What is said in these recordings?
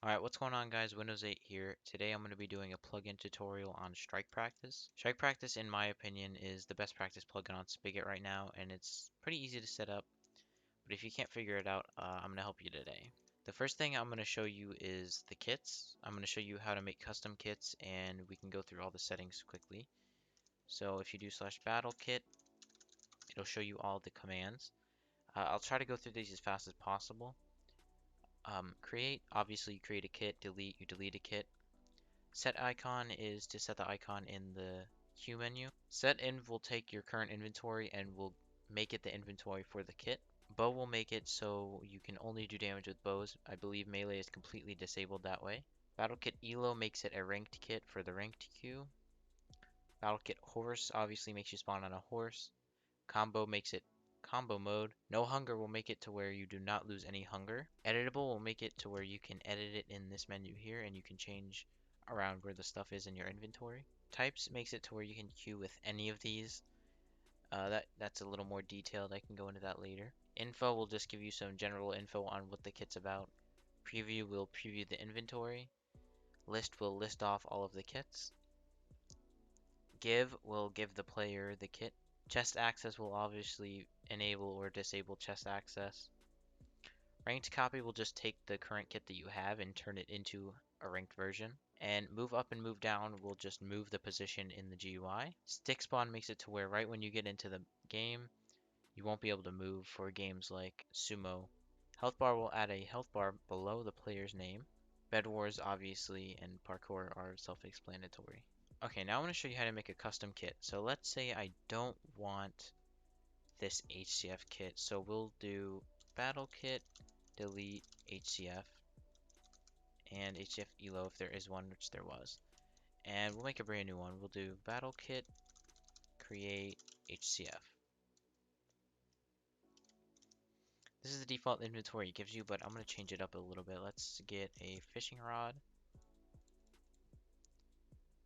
Alright, what's going on guys? Windows 8 here. Today I'm going to be doing a plugin tutorial on StrikePractice. StrikePractice, in my opinion, is the best practice plugin on Spigot right now, and it's pretty easy to set up. But if you can't figure it out, I'm going to help you today. The first thing I'm going to show you is the kits. I'm going to show you how to make custom kits, and we can go through all the settings quickly. So if you do /battle_kit, it'll show you all the commands. I'll try to go through these as fast as possible. Create, obviously you create a kit. Delete, you delete a kit. Set icon is to set the icon in the Q menu. Set inv will take your current inventory and will make it the inventory for the kit. Bow will make it so you can only do damage with bows. I believe melee is completely disabled that way. Battle kit elo makes it a ranked kit for the ranked queue. Battle kit horse obviously makes you spawn on a horse. Combo makes it combo mode. No hunger will make it to where you do not lose any hunger. Editable will make it to where you can edit it in this menu here and you can change around where the stuff is in your inventory. Types makes it to where you can queue with any of these. That's a little more detailed. I can go into that later. Info will just give you some general info on what the kit's about. Preview will preview the inventory. List will list off all of the kits. Give will give the player the kit. Chest access will obviously enable or disable chest access. Ranked copy will just take the current kit that you have and turn it into a ranked version. And move up and move down will just move the position in the GUI. Stick spawn makes it to where right when you get into the game, you won't be able to move for games like Sumo. Health bar will add a health bar below the player's name. Bed Wars obviously and parkour are self-explanatory. Okay, now I want to show you how to make a custom kit. So let's say I don't want this HCF kit. So we'll do battle kit, delete HCF, and HCF elo if there is one, which there was. And we'll make a brand new one. We'll do battle kit, create HCF. This is the default inventory it gives you, but I'm going to change it up a little bit. Let's get a fishing rod.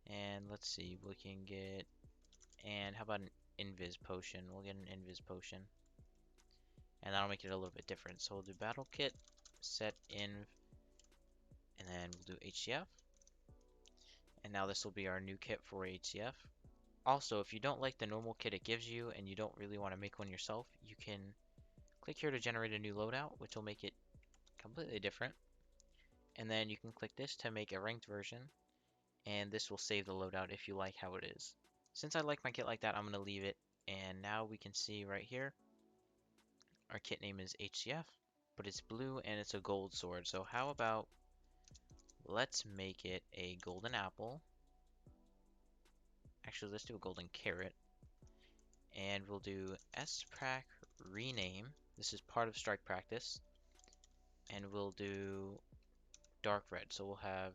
And let's see, we can get, and how about an invis potion? We'll get an invis potion. And that'll make it a little bit different. So we'll do battle kit, set inv, and then we'll do HCF. And now this will be our new kit for HCF. Also, if you don't like the normal kit it gives you and you don't really want to make one yourself, you can click here to generate a new loadout, which will make it completely different. And then you can click this to make a ranked version, and this will save the loadout if you like how it is. Since I like my kit like that, I'm going to leave it. And now we can see right here, our kit name is HCF, but it's blue and it's a gold sword. So how about let's make it a golden apple. Actually, let's do a golden carrot. And we'll do SPrac rename. This is part of StrikePractice. And we'll do dark red. So we'll have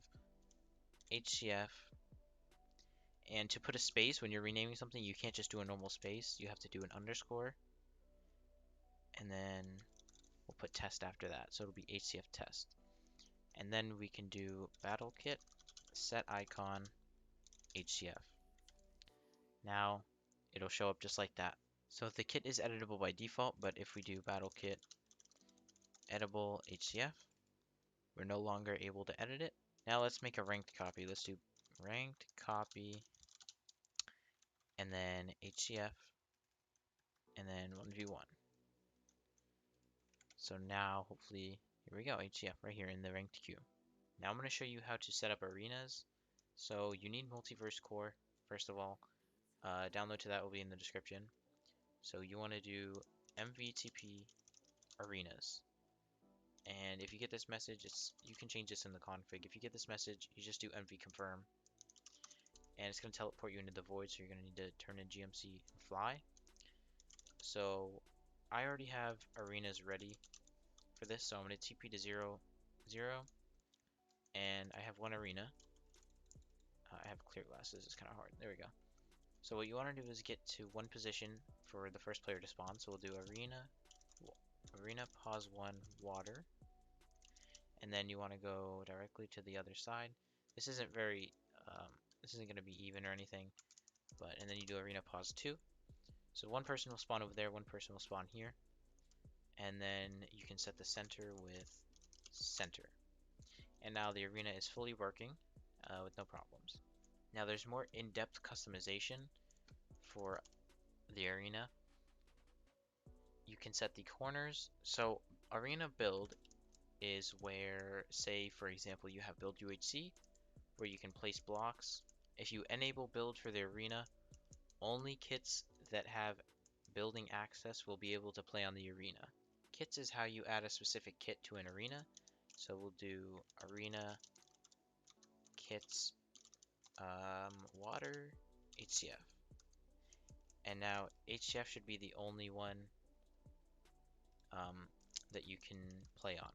HCF. And to put a space when you're renaming something, you can't just do a normal space. You have to do an underscore. And then we'll put test after that. So it'll be HCF test. And then we can do battle kit, set icon, HCF. Now it'll show up just like that. So the kit is editable by default, but if we do battle kit, editable HCF, we're no longer able to edit it. Now let's make a ranked copy. Let's do ranked copy, and then HCF, and then 1v1. So now hopefully, here we go, HCF right here in the ranked queue. Now I'm going to show you how to set up arenas. So you need Multiverse Core, first of all. Download to that will be in the description. So you want to do MVTP arenas. And if you get this message, you can change this in the config. If you get this message, you just do mv confirm. And it's going to teleport you into the void, so you're going to need to turn in GMC and fly. So I already have arenas ready for this, so I'm going to TP to 0, 0. And I have one arena. I have clear glasses, it's kind of hard. There we go. So what you want to do is get to one position for the first player to spawn. So we'll do arena pause 1 water. And then you want to go directly to the other side. This isn't very, this isn't going to be even or anything, and then you do arena pause 2. So one person will spawn over there, one person will spawn here, and then you can set the center with center. And now the arena is fully working with no problems. Now there's more in-depth customization for the arena. You can set the corners. So arena build is where, say for example, you have build UHC where you can place blocks. If you enable build for the arena, only kits that have building access will be able to play on the arena. Kits is how you add a specific kit to an arena. So we'll do arena kits water HCF. And now HCF should be the only one that you can play on.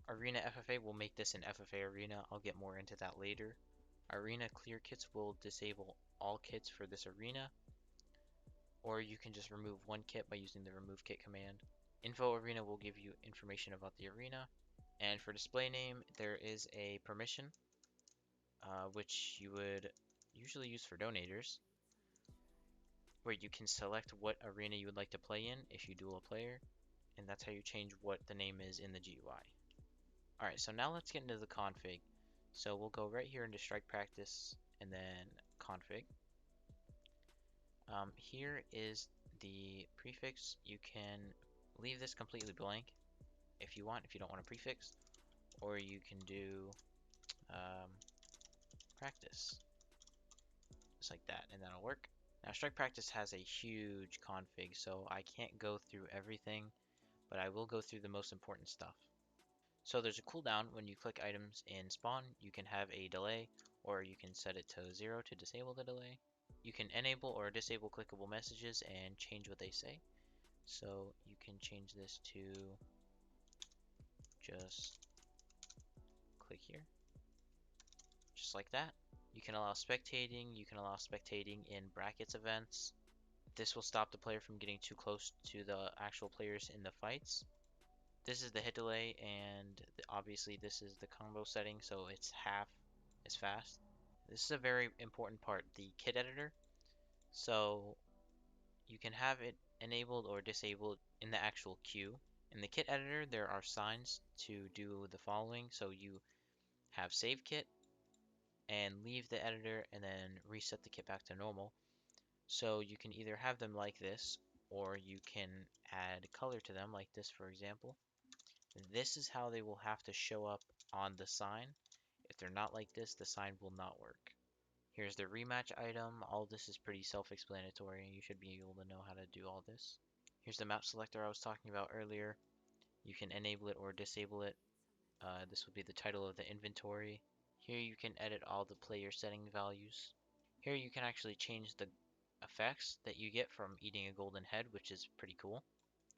Arena FFA will make this an FFA Arena. I'll get more into that later. Arena clear kits will disable all kits for this arena, or you can just remove one kit by using the remove kit command. Info Arena will give you information about the arena. And for display name, there is a permission, which you would usually use for donators, where you can select what arena you would like to play in if you dual a player, and that's how you change what the name is in the GUI. Alright, so now let's get into the config. So we'll go right here into StrikePractice and then config. Here is the prefix. You can leave this completely blank if you want, if you don't want a prefix, or you can do practice, just like that, and that'll work. Now StrikePractice has a huge config, so I can't go through everything, but I will go through the most important stuff. So there's a cooldown when you click items in spawn. You can have a delay, or you can set it to 0 to disable the delay. You can enable or disable clickable messages and change what they say. So you can change this to just click here, just like that. You can allow spectating. You can allow spectating in brackets events. This will stop the player from getting too close to the actual players in the fights. This is the hit delay, and obviously this is the combo setting, so it's half as fast. This is a very important part, the kit editor. So you can have it enabled or disabled in the actual queue. In the kit editor, there are signs to do the following. So you have save kit and leave the editor and then reset the kit back to normal. So you can either have them like this, or you can add color to them like this, for example. This is how they will have to show up on the sign. If they're not like this, the sign will not work. Here's the rematch item. All this is pretty self-explanatory. You should be able to know how to do all this. Here's the map selector I was talking about earlier. You can enable it or disable it. This will be the title of the inventory. Here you can edit all the player setting values. Here you can actually change the effects that you get from eating a golden head, which is pretty cool.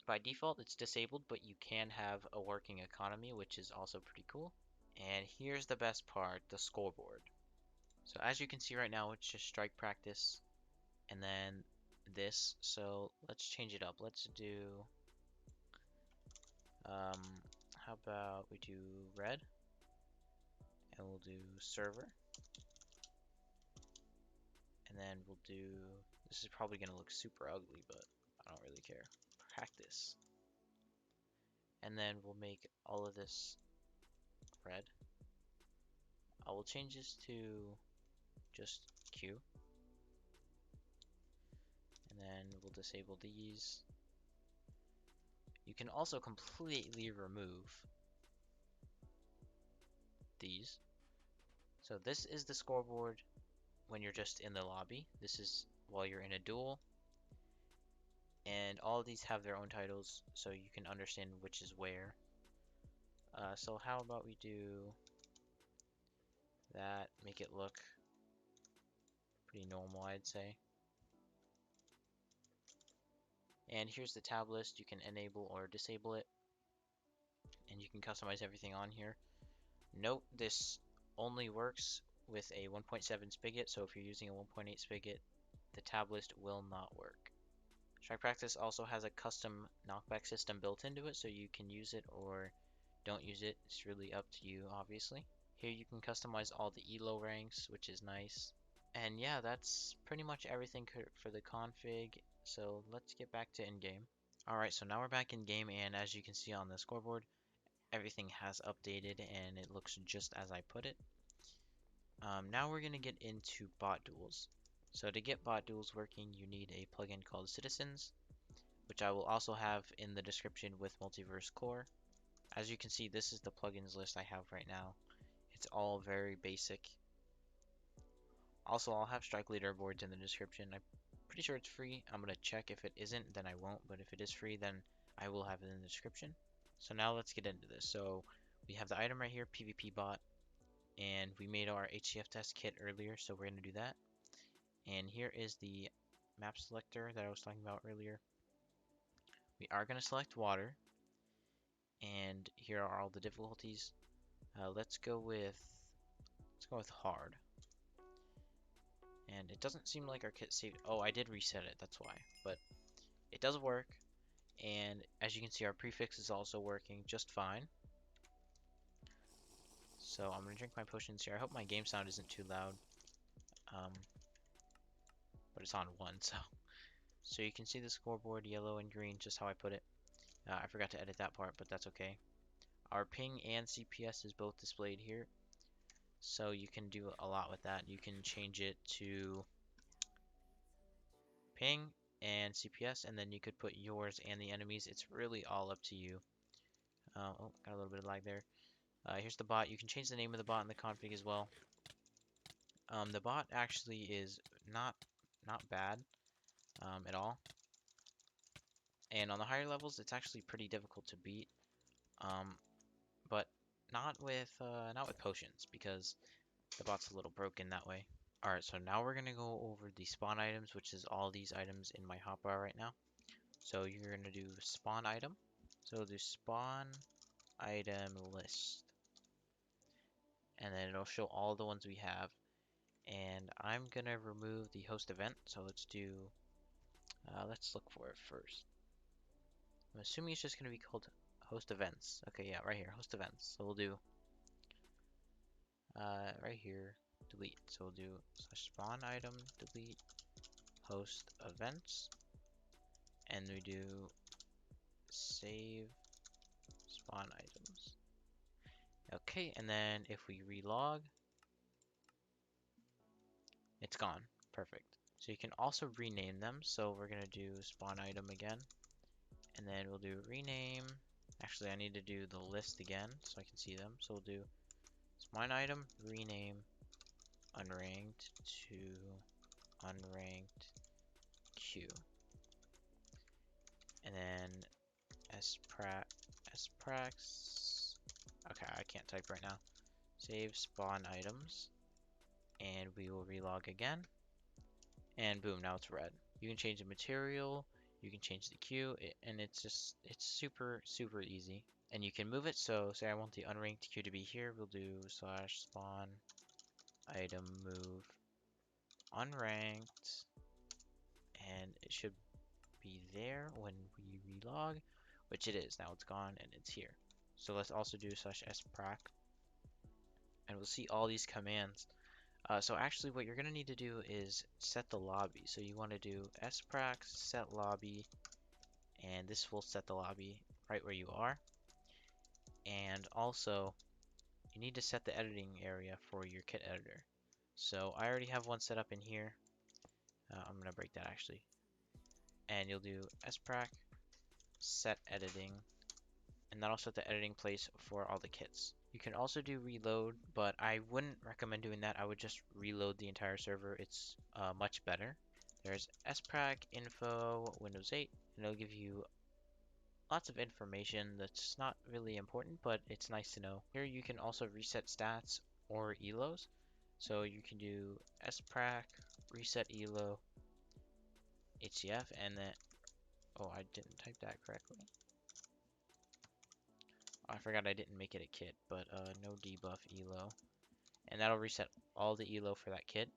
By default, it's disabled, but you can have a working economy, which is also pretty cool. And here's the best part, the scoreboard. So as you can see right now, it's just StrikePractice and then this. So let's change it up. Let's do, how about we do red, and we'll do server, and then we'll do, this is probably going to look super ugly, but I don't really care, practice. And then we'll make all of this red. I will change this to just Q. And then we'll disable these. You can also completely remove these. So this is the scoreboard when you're just in the lobby. This is while you're in a duel. And all of these have their own titles, so you can understand which is where. So how about we do that, make it look pretty normal, I'd say. And here's the tab list. You can enable or disable it, and you can customize everything on here. Note this only works with a 1.7 spigot, so if you're using a 1.8 spigot, the tab list will not work. StrikePractice also has a custom knockback system built into it, so you can use it or don't use it. It's really up to you, obviously. Here you can customize all the elo ranks, which is nice. And yeah, that's pretty much everything for the config. So let's get back to in-game. Alright, so now we're back in game, and as you can see on the scoreboard, everything has updated and it looks just as I put it. Now we're going to get into bot duels. So to get bot duels working, you need a plugin called Citizens, which I will also have in the description with Multiverse Core. As you can see, this is the plugins list I have right now. It's all very basic. Also, I'll have Strike leaderboards in the description. I'm pretty sure it's free. I'm going to check. If it isn't, then I won't. But if it is free, then I will have it in the description. So now let's get into this. So we have the item right here, PvP bot. And we made our HCF test kit earlier, so we're going to do that. And here is the map selector that I was talking about earlier. We are going to select water. And here are all the difficulties. Let's go with hard. And it doesn't seem like our kit saved. Oh, I did reset it, that's why. But it does work. And as you can see, our prefix is also working just fine. So I'm going to drink my potions here. I hope my game sound isn't too loud. But it's on 1, so you can see the scoreboard, yellow and green, just how I put it. I forgot to edit that part, but that's okay. Our ping and CPS is both displayed here. So you can do a lot with that. You can change it to ping and CPS, and then you could put yours and the enemies. It's really all up to you. Oh, got a little bit of lag there. Here's the bot. You can change the name of the bot in the config as well. The bot actually is not bad at all. And on the higher levels, it's actually pretty difficult to beat. But not with potions, because the bot's a little broken that way. Alright, so now we're gonna go over the spawn items, which is all these items in my hotbar right now. So you're gonna do spawn item. So the spawn item list. And then it'll show all the ones we have. And I'm gonna remove the host event. So let's look for it first. I'm assuming it's just gonna be called host events. Okay, yeah, right here, host events. So we'll do right here, delete. So we'll do /spawn item delete host events, and we do save spawn items. Okay, and then if we relog, it's gone. Perfect. So you can also rename them. So we're gonna do spawn item again, and then we'll do rename. Actually, I need to do the list again so I can see them. So we'll do spawn item rename unranked to unranked Q, and then SPrax. Okay, I can't type right now. Save spawn items, and we will relog again. And boom, now it's red. You can change the material, you can change the queue, and it's super easy. And you can move it. So say I want the unranked queue to be here, we'll do /spawn item move unranked, and it should be there when we relog, which it is. Now it's gone and it's here. So let's also do /sprac, and we'll see all these commands. So actually what you're going to need to do is set the lobby. So you want to do sprac set lobby, and this will set the lobby right where you are. And also you need to set the editing area for your kit editor. So I already have one set up in here. I'm going to break that actually. And you'll do sprac set editing, and that'll set the editing place for all the kits. You can also do reload, but I wouldn't recommend doing that. I would just reload the entire server. It's much better. There's sprac info Windows 8, and it'll give you lots of information that's not really important, but it's nice to know. Here you can also reset stats or elos. So you can do sprac reset elo HCF, and then oh, I didn't type that correctly. I forgot I didn't make it a kit, but no debuff elo, and that'll reset all the elo for that kit.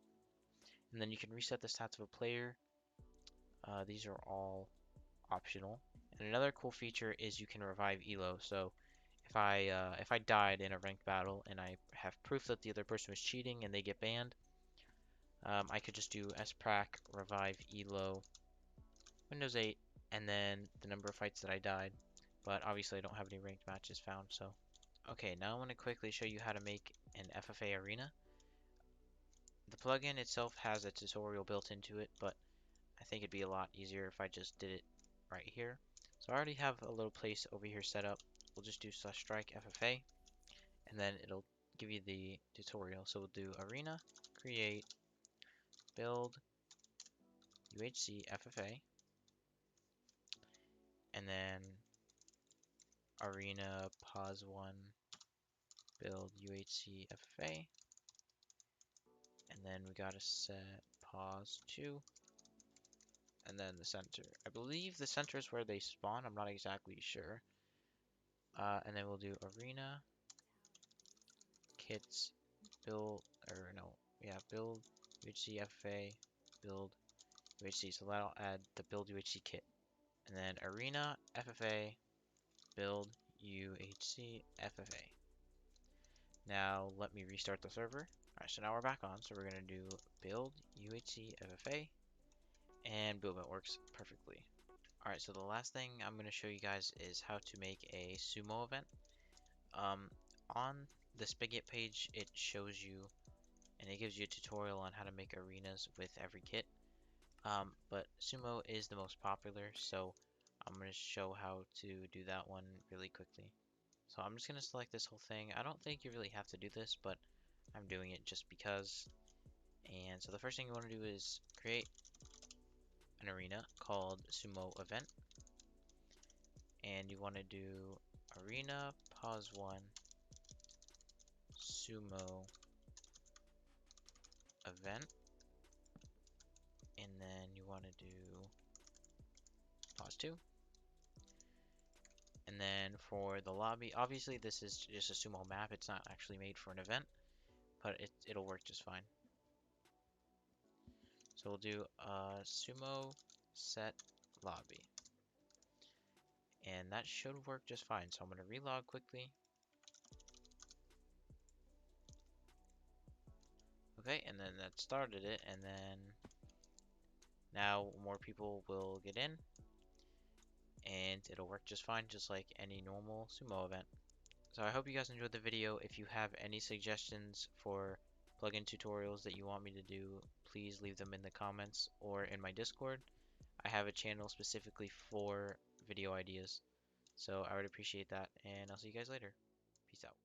And then you can reset the stats of a player. These are all optional. And another cool feature is you can revive elo. So if I died in a ranked battle and I have proof that the other person was cheating and they get banned, I could just do sprac revive elo Windows 8 and then the number of fights that I died. But obviously I don't have any ranked matches found, so Okay, now I'm going to quickly show you how to make an FFA Arena. The plugin itself has a tutorial built into it, but I think it'd be a lot easier if I just did it right here. So I already have a little place over here set up. We'll just do /strike FFA, and then it'll give you the tutorial. So we'll do arena, create, build, UHC FFA, and then arena pos1, build UHC FFA, and then we gotta set pos2, and then the center. I believe the center is where they spawn. I'm not exactly sure. And then we'll do arena kits build, or no, yeah, build UHC FFA, build UHC. So that'll add the build UHC kit. And then arena FFA, build UHC FFA. Now let me restart the server. Alright, so now we're back on. So we're gonna do build UHC FFA, and boom, it works perfectly. Alright, so the last thing I'm gonna show you guys is how to make a Sumo event. On the Spigot page, it shows you and it gives you a tutorial on how to make arenas with every kit. But Sumo is the most popular, so I'm going to show how to do that one really quickly. So I'm just going to select this whole thing. I don't think you really have to do this, but I'm doing it just because. And so the first thing you want to do is create an arena called Sumo Event. And you want to do arena pos1 Sumo Event. And then you want to do pos2. And then for the lobby, obviously this is just a Sumo map. It's not actually made for an event, but it'll work just fine. So we'll do Sumo set lobby. And that should work just fine. So I'm going to relog quickly. Okay, and then that started it. And then now more people will get in. And it'll work just fine, just like any normal Sumo event. So I hope you guys enjoyed the video. If you have any suggestions for plugin tutorials that you want me to do, please leave them in the comments or in my Discord. I have a channel specifically for video ideas. So I would appreciate that, and I'll see you guys later. Peace out.